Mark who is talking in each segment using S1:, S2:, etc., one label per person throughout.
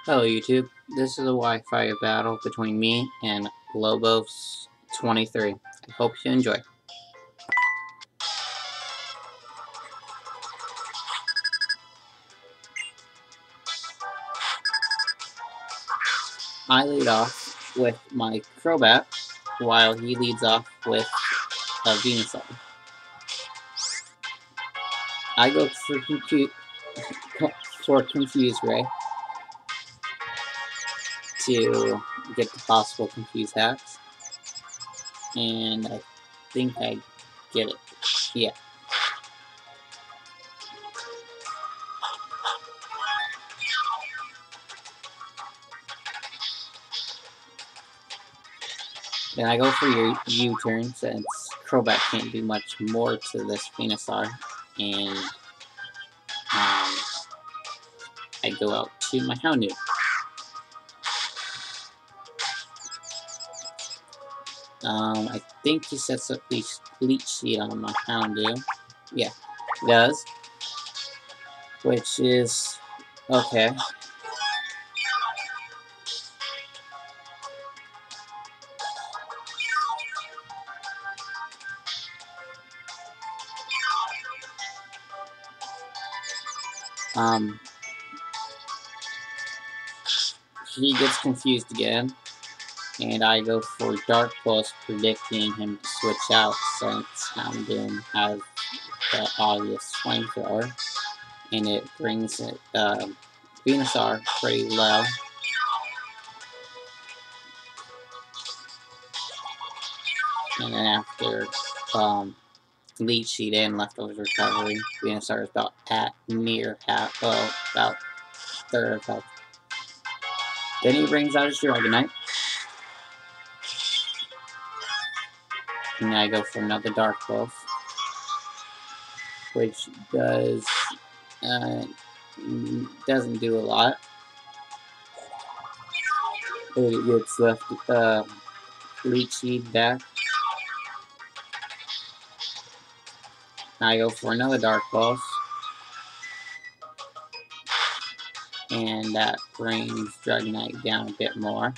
S1: Hello YouTube, this is a Wi-Fi battle between me and loboz23. I hope you enjoy. I lead off with my Crobat, while he leads off with a Venusaur. I go for Confuse Ray to get the possible Confuse hacks, and I think I get it. Yeah. Then I go for your U-turn since Crobat can't do much more to this Venusaur, and I go out to my Houndoom. I think he sets up the Leech Seed on my Houndoom. Yeah, he does. Which is okay. He gets confused again, and I go for Dark Pulse, predicting him to switch out since Houndoom has the obvious Flamethrower, and it brings it Venusaur pretty low. And then after Leech Seed and Leftovers Recovery, Venusaur is about at near half, about third of health. Then he brings out his Dragonite. And I go for another Dark Wolf, which doesn't do a lot. It gets left Leech Seed back. I go for another Dark Pulse, and that brings Dragonite down a bit more.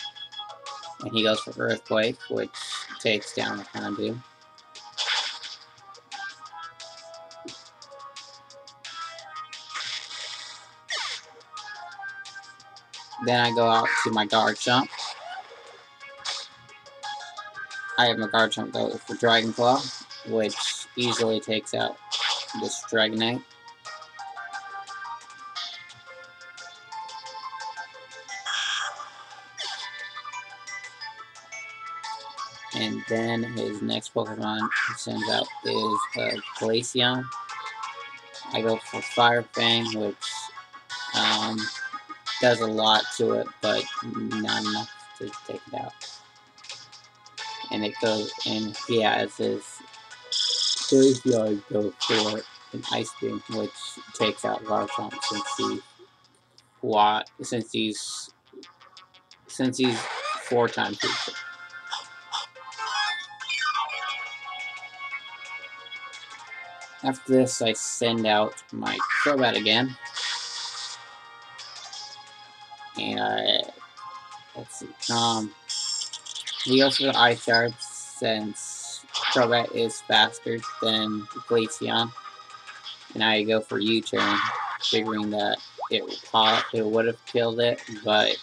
S1: And he goes for Earthquake, which takes down the Houndoom. Then I go out to my Garchomp. I have my Garchomp go for Dragon Claw, which easily takes out this Dragonite. And then his next Pokemon he sends out is Glaceon. I go for Fire Fang, which does a lot to it, but not enough to take it out. And it goes, and he has his Glaceon go for an Ice Beam, which takes out Garchomp since he's 4 times weaker. After this, I send out my Crobat again. And let's see, he goes for the Ice Shard since Crobat is faster than Glaceon. And I go for U-turn, figuring that it would have killed it, but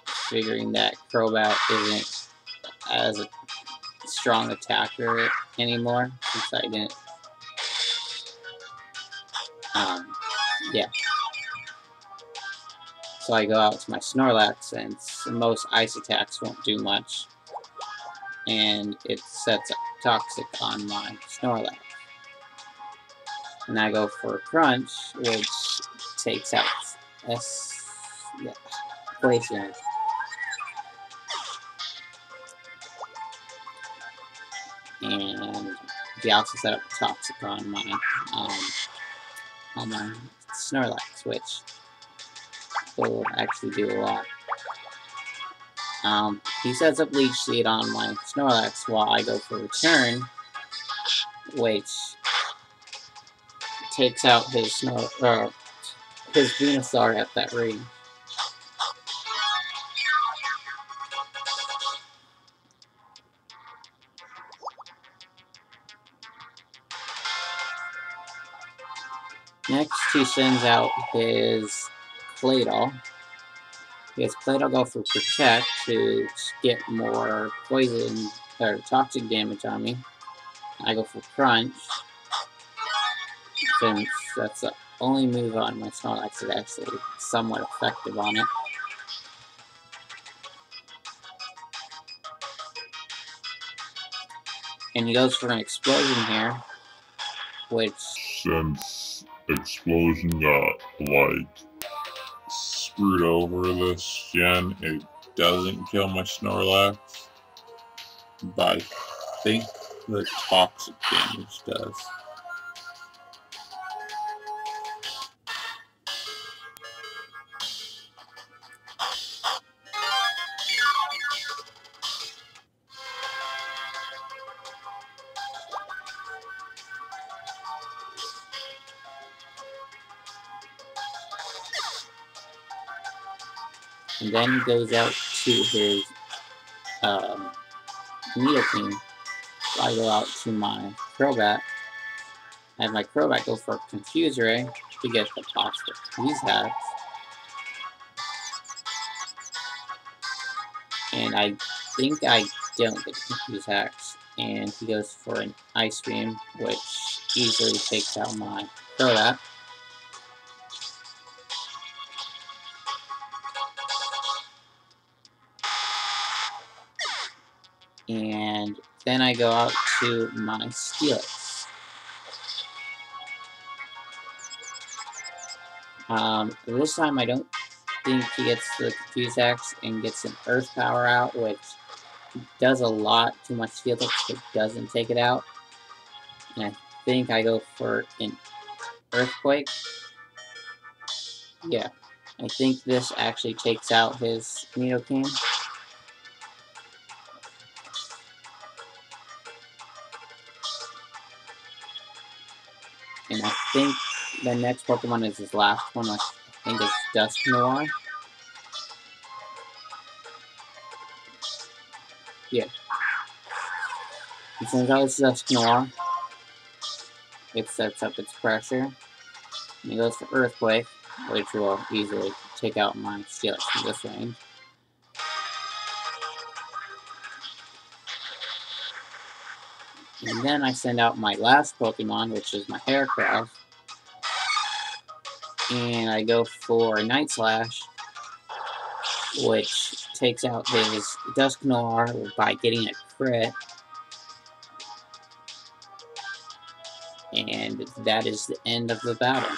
S1: figuring that Crobat isn't as a strong attacker anymore since I didn't. Yeah. So I go out to my Snorlax since most ice attacks won't do much. And it sets up Toxic on my Snorlax. And I go for Crunch, which takes out Glaceon. And he also set up Toxic on my Snorlax, which will actually do a lot. He sets up Leech Seed on my Snorlax while I go for Return, which takes out his Venusaur at that range. Next, he sends out his Claydol. His Claydol go for Protect to get more poison or toxic damage on me. I go for Crunch, since that's the only move on my Snorlax that actually somewhat effective on it. And he goes for an Explosion here, which,
S2: since Explosion got, like, screwed over this gen, it doesn't kill my Snorlax, but I think the toxic damage does. And then he goes out to his Nidoking. So I go out to my Crobat. I have my Crobat go for Confuse Ray to get the possible Confuse Hacks. And I think I don't get Confuse Hacks. And he goes for an Ice Beam, which easily takes out my Crobat. And then I go out to my Steelix. This time I don't think he gets the Confuse Hex and gets an Earth Power out, which does a lot to my Steelix, but doesn't take it out. And I think I go for an Earthquake. Yeah, I think this actually takes out his Nidoking. And I think the next Pokemon is his last one, which I think is Dusknoir. Yeah. He sends out his Dusknoir. It sets up its pressure. And he goes for Earthquake, which will easily take out my Steelix from this range. And then I send out my last Pokemon, which is my Heracross. And I go for Night Slash, which takes out his Dusknoir by getting a crit. And that is the end of the battle.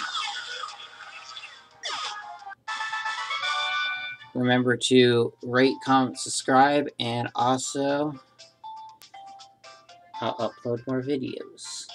S2: Remember to rate, comment, subscribe, and also I'll upload more videos.